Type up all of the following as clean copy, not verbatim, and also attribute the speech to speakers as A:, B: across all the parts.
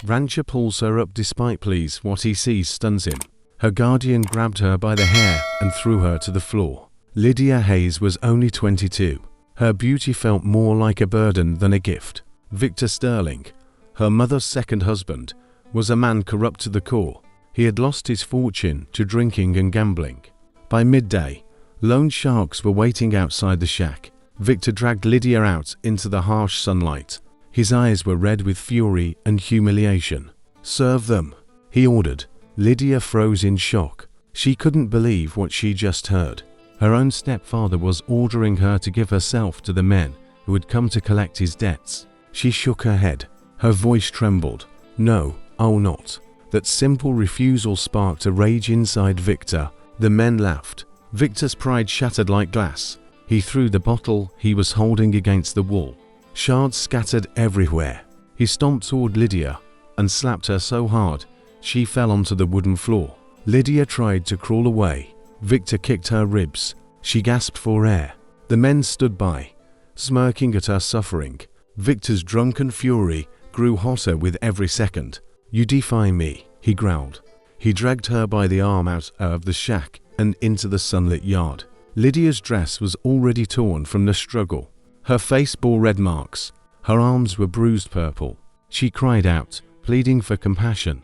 A: Rancher pulls her up despite pleas. What he sees stuns him. Her guardian grabbed her by the hair and threw her to the floor. Lydia Hayes was only 22. Her beauty felt more like a burden than a gift. Victor Sterling, her mother's second husband, was a man corrupt to the core. He had lost his fortune to drinking and gambling. By midday, loan sharks were waiting outside the shack. Victor dragged Lydia out into the harsh sunlight. His eyes were red with fury and humiliation. "Serve them," he ordered. Lydia froze in shock. She couldn't believe what she just heard. Her own stepfather was ordering her to give herself to the men who had come to collect his debts. She shook her head. Her voice trembled. "No, I'll not." That simple refusal sparked a rage inside Victor. The men laughed. Victor's pride shattered like glass. He threw the bottle he was holding against the wall. Shards scattered everywhere. He stomped toward Lydia and slapped her so hard she fell onto the wooden floor. Lydia tried to crawl away. Victor kicked her ribs. She gasped for air. The men stood by, smirking at her suffering. Victor's drunken fury grew hotter with every second. "You defy me," he growled. He dragged her by the arm out of the shack and into the sunlit yard. Lydia's dress was already torn from the struggle. Her face bore red marks. Her arms were bruised purple. She cried out, pleading for compassion,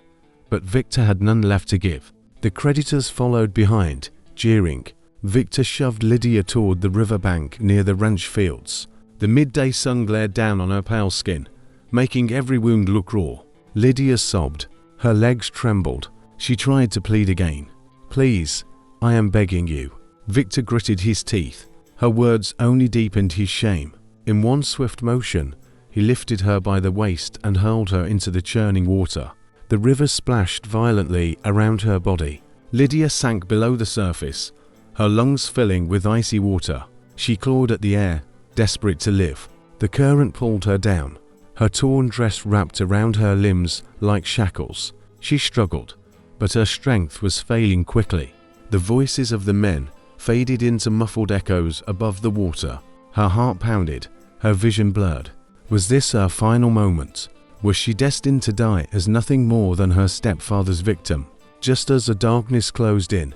A: but Victor had none left to give. The creditors followed behind, jeering. Victor shoved Lydia toward the riverbank near the ranch fields. The midday sun glared down on her pale skin, making every wound look raw. Lydia sobbed. Her legs trembled. She tried to plead again. "Please, I am begging you." Victor gritted his teeth. Her words only deepened his shame. In one swift motion, he lifted her by the waist and hurled her into the churning water. The river splashed violently around her body. Lydia sank below the surface, her lungs filling with icy water. She clawed at the air, desperate to live. The current pulled her down. Her torn dress wrapped around her limbs like shackles. She struggled, but her strength was failing quickly. The voices of the men faded into muffled echoes above the water. Her heart pounded, her vision blurred. Was this her final moment? Was she destined to die as nothing more than her stepfather's victim? Just as the darkness closed in,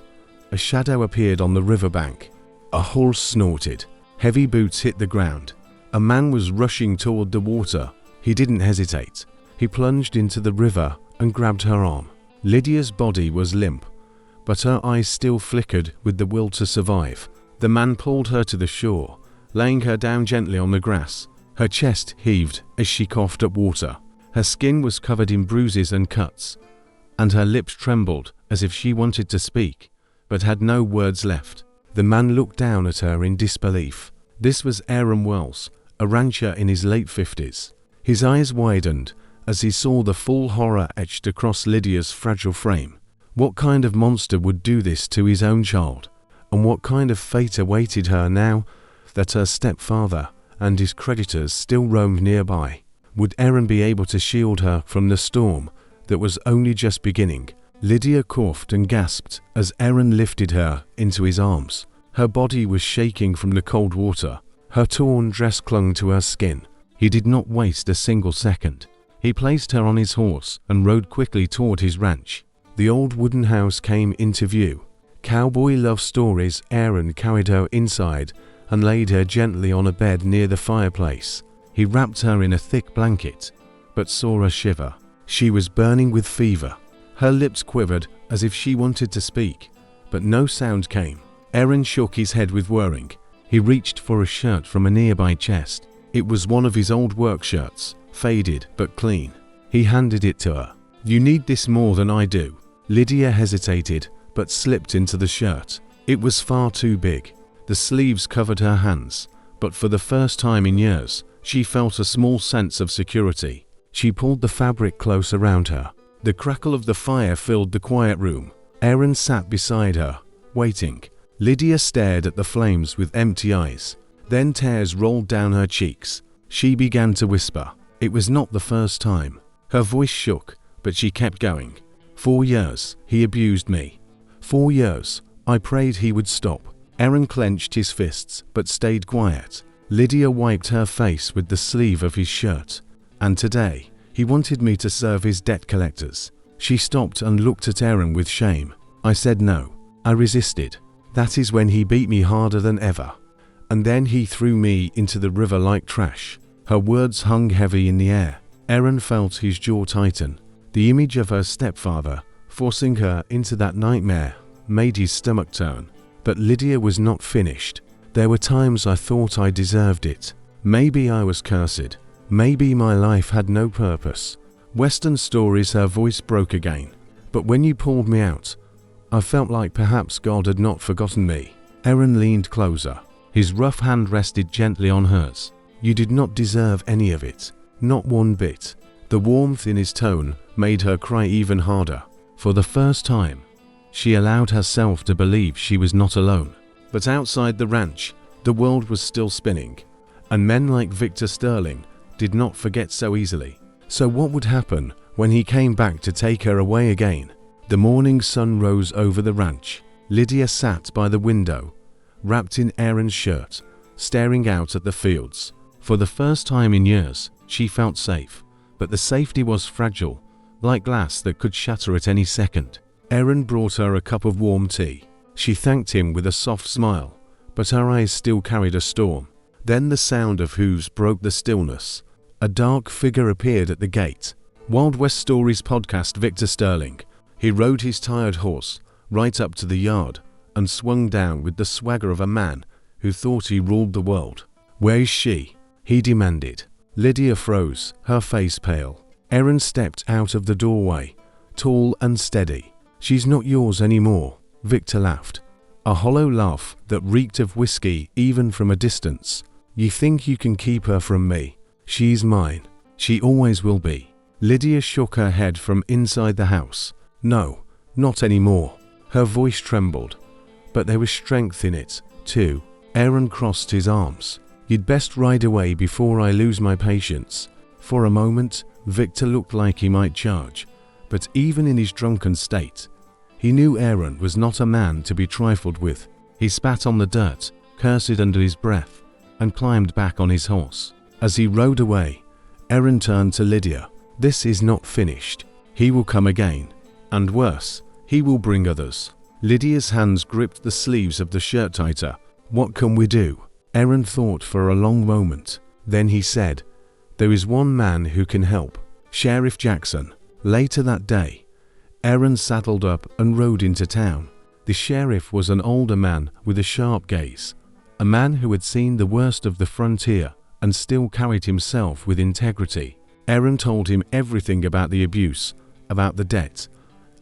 A: a shadow appeared on the riverbank. A horse snorted. Heavy boots hit the ground. A man was rushing toward the water. He didn't hesitate. He plunged into the river and grabbed her arm. Lydia's body was limp, but her eyes still flickered with the will to survive. The man pulled her to the shore, laying her down gently on the grass. Her chest heaved as she coughed up water. Her skin was covered in bruises and cuts, and her lips trembled as if she wanted to speak, but had no words left. The man looked down at her in disbelief. This was Aaron Wells, a rancher in his late 50s. His eyes widened as he saw the full horror etched across Lydia's fragile frame. What kind of monster would do this to his own child? And what kind of fate awaited her now that her stepfather and his creditors still roamed nearby? Would Aaron be able to shield her from the storm that was only just beginning? Lydia coughed and gasped as Aaron lifted her into his arms. Her body was shaking from the cold water. Her torn dress clung to her skin. He did not waste a single second. He placed her on his horse and rode quickly toward his ranch. The old wooden house came into view. Cowboy love stories. Aaron carried her inside and laid her gently on a bed near the fireplace. He wrapped her in a thick blanket, but saw her shiver. She was burning with fever. Her lips quivered as if she wanted to speak, but no sound came. Aaron shook his head with worrying. He reached for a shirt from a nearby chest. It was one of his old work shirts, faded but clean. He handed it to her. "You need this more than I do." Lydia hesitated, but slipped into the shirt. It was far too big. The sleeves covered her hands, but for the first time in years, she felt a small sense of security. She pulled the fabric close around her. The crackle of the fire filled the quiet room. Aaron sat beside her, waiting. Lydia stared at the flames with empty eyes. Then tears rolled down her cheeks. She began to whisper. It was not the first time. Her voice shook, but she kept going. 4 years, he abused me. 4 years, I prayed he would stop. Aaron clenched his fists, but stayed quiet. Lydia wiped her face with the sleeve of his shirt. And today, He wanted me to serve his debt collectors. She stopped and looked at Aaron with shame. I said no. I resisted. That is when he beat me harder than ever. And then he threw me into the river like trash. Her words hung heavy in the air. Aaron felt his jaw tighten. The image of her stepfather, forcing her into that nightmare, made his stomach turn. But Lydia was not finished. There were times I thought I deserved it. Maybe I was cursed. Maybe my life had no purpose. Western stories, her voice broke again. But when you pulled me out, I felt like perhaps God had not forgotten me. Aaron leaned closer. His rough hand rested gently on hers. You did not deserve any of it. Not one bit. The warmth in his tone made her cry even harder. For the first time, she allowed herself to believe she was not alone. But outside the ranch, the world was still spinning. And men like Victor Sterling did not forget so easily. So what would happen when he came back to take her away again? The morning sun rose over the ranch. Lydia sat by the window, wrapped in Aaron's shirt, staring out at the fields. For the first time in years, she felt safe. But the safety was fragile, like glass that could shatter at any second. Aaron brought her a cup of warm tea. She thanked him with a soft smile, but her eyes still carried a storm. Then the sound of hooves broke the stillness. A dark figure appeared at the gate. Wild West Stories podcast Victor Sterling. He rode his tired horse right up to the yard and swung down with the swagger of a man who thought he ruled the world. Where is she? He demanded. Lydia froze, her face pale. Aaron stepped out of the doorway, tall and steady. She's not yours anymore, Victor laughed. A hollow laugh that reeked of whiskey even from a distance. You think you can keep her from me? She's mine. She always will be. Lydia shook her head from inside the house. No, not anymore. Her voice trembled, but there was strength in it, too. Aaron crossed his arms. You'd best ride away before I lose my patience. For a moment, Victor looked like he might charge, but even in his drunken state, he knew Aaron was not a man to be trifled with. He spat on the dirt, cursed under his breath, and climbed back on his horse. As he rode away, Aaron turned to Lydia. This is not finished. He will come again. And worse, he will bring others. Lydia's hands gripped the sleeves of the shirt tighter. What can we do? Aaron thought for a long moment. Then he said, there is one man who can help. Sheriff Jackson. Later that day, Aaron saddled up and rode into town. The sheriff was an older man with a sharp gaze. A man who had seen the worst of the frontier and still carried himself with integrity. Aaron told him everything about the abuse, about the debt,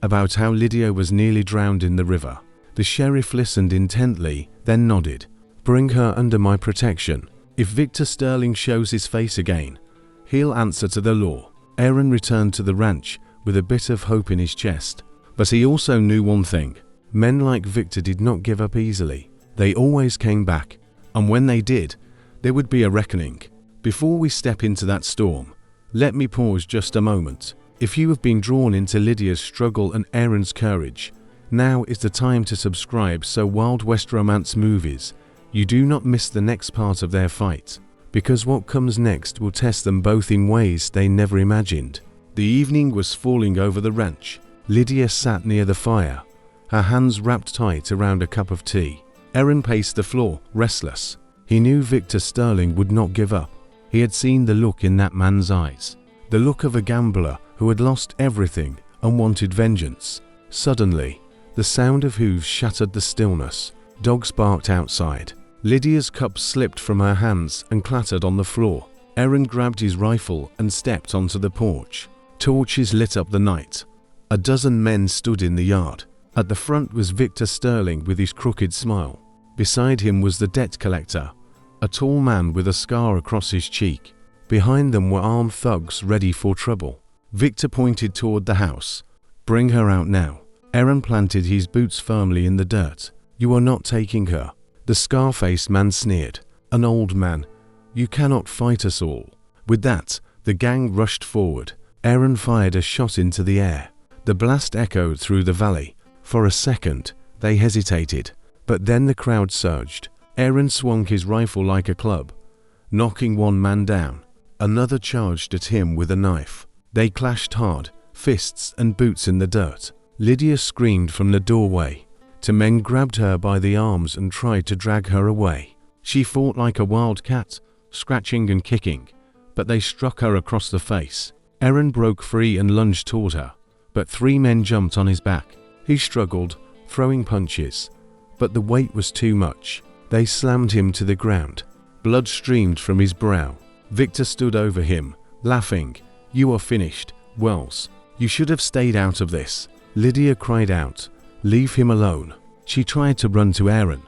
A: about how Lydia was nearly drowned in the river. The sheriff listened intently, then nodded. Bring her under my protection. If Victor Sterling shows his face again, he'll answer to the law. Aaron returned to the ranch with a bit of hope in his chest. But he also knew one thing. Men like Victor did not give up easily. They always came back. And when they did, there would be a reckoning. Before we step into that storm, let me pause just a moment. If you have been drawn into Lydia's struggle and Aaron's courage, now is the time to subscribe so Wild West Romance movies, you do not miss the next part of their fight. Because what comes next will test them both in ways they never imagined. The evening was falling over the ranch. Lydia sat near the fire, her hands wrapped tight around a cup of tea. Aaron paced the floor, restless. He knew Victor Sterling would not give up. He had seen the look in that man's eyes. The look of a gambler who had lost everything and wanted vengeance. Suddenly, the sound of hooves shattered the stillness. Dogs barked outside. Lydia's cup slipped from her hands and clattered on the floor. Aaron grabbed his rifle and stepped onto the porch. Torches lit up the night. A dozen men stood in the yard. At the front was Victor Sterling with his crooked smile. Beside him was the debt collector, a tall man with a scar across his cheek. Behind them were armed thugs ready for trouble. Victor pointed toward the house. Bring her out now. Aaron planted his boots firmly in the dirt. You are not taking her. The scar-faced man sneered. An old man. You cannot fight us all. With that, the gang rushed forward. Aaron fired a shot into the air. The blast echoed through the valley. For a second, they hesitated. But then the crowd surged. Aaron swung his rifle like a club, knocking one man down. Another charged at him with a knife. They clashed hard, fists and boots in the dirt. Lydia screamed from the doorway. Two men grabbed her by the arms and tried to drag her away. She fought like a wild cat, scratching and kicking, but they struck her across the face. Aaron broke free and lunged toward her, but three men jumped on his back. He struggled, throwing punches, but the weight was too much. They slammed him to the ground. Blood streamed from his brow. Victor stood over him, laughing. "You are finished, Wells. You should have stayed out of this." Lydia cried out, "Leave him alone." She tried to run to Aaron,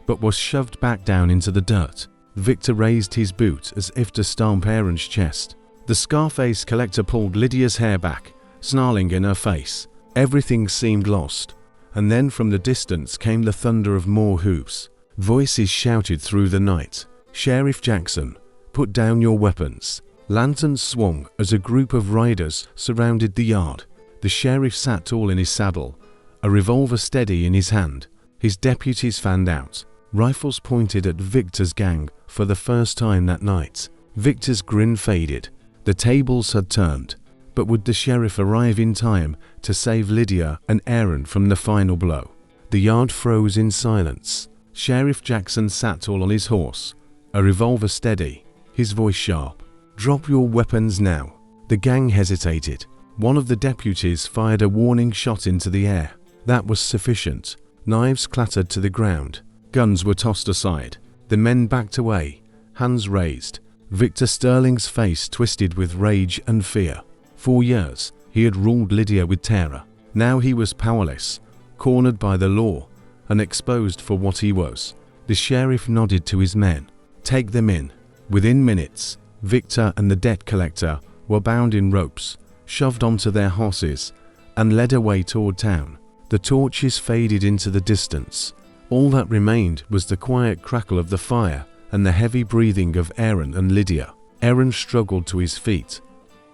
A: but was shoved back down into the dirt. Victor raised his boot as if to stomp Aaron's chest. The Scarface collector pulled Lydia's hair back, snarling in her face. Everything seemed lost, and then from the distance came the thunder of more hooves. Voices shouted through the night, "Sheriff Jackson, put down your weapons." Lanterns swung as a group of riders surrounded the yard. The sheriff sat tall in his saddle, a revolver steady in his hand. His deputies fanned out, rifles pointed at Victor's gang for the first time that night. Victor's grin faded. The tables had turned, but would the sheriff arrive in time to save Lydia and Aaron from the final blow? The yard froze in silence. Sheriff Jackson sat tall on his horse, a revolver steady, his voice sharp. "Drop your weapons now." The gang hesitated. One of the deputies fired a warning shot into the air. That was sufficient. Knives clattered to the ground. Guns were tossed aside. The men backed away, hands raised. Victor Sterling's face twisted with rage and fear. For years, he had ruled Lydia with terror. Now he was powerless, cornered by the law, and exposed for what he was. The sheriff nodded to his men. "Take them in." Within minutes, Victor and the debt collector were bound in ropes, shoved onto their horses, and led away toward town. The torches faded into the distance. All that remained was the quiet crackle of the fire and the heavy breathing of Aaron and Lydia. Aaron struggled to his feet,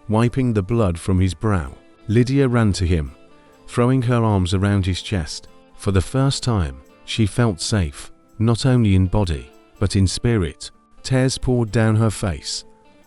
A: wiping the blood from his brow. Lydia ran to him, throwing her arms around his chest. For the first time, she felt safe, not only in body, but in spirit. Tears poured down her face,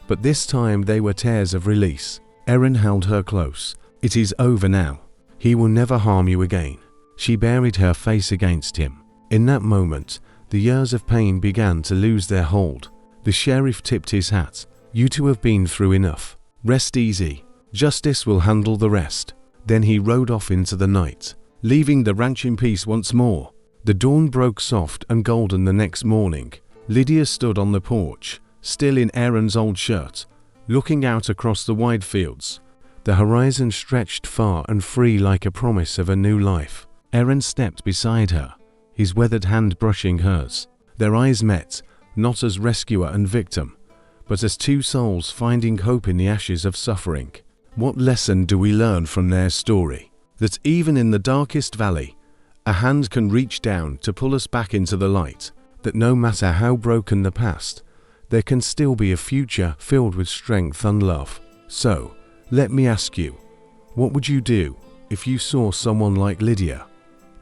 A: but this time they were tears of release. Aaron held her close. "It is over now. He will never harm you again." She buried her face against him. In that moment, the years of pain began to lose their hold. The sheriff tipped his hat. "You two have been through enough. Rest easy. Justice will handle the rest." Then he rode off into the night, leaving the ranch in peace once more. The dawn broke soft and golden the next morning. Lydia stood on the porch, still in Aaron's old shirt, looking out across the wide fields. The horizon stretched far and free like a promise of a new life. Aaron stepped beside her, his weathered hand brushing hers. Their eyes met, not as rescuer and victim, but as two souls finding hope in the ashes of suffering. What lesson do we learn from their story? That even in the darkest valley, a hand can reach down to pull us back into the light. That no matter how broken the past, there can still be a future filled with strength and love. So, let me ask you, what would you do if you saw someone like Lydia,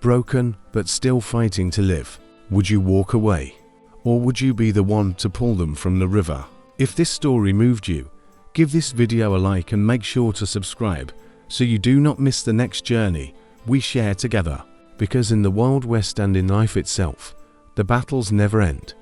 A: broken but still fighting to live? Would you walk away? Or would you be the one to pull them from the river? If this story moved you, give this video a like and make sure to subscribe so you do not miss the next journey we share together. Because in the Wild West and in life itself, the battles never end.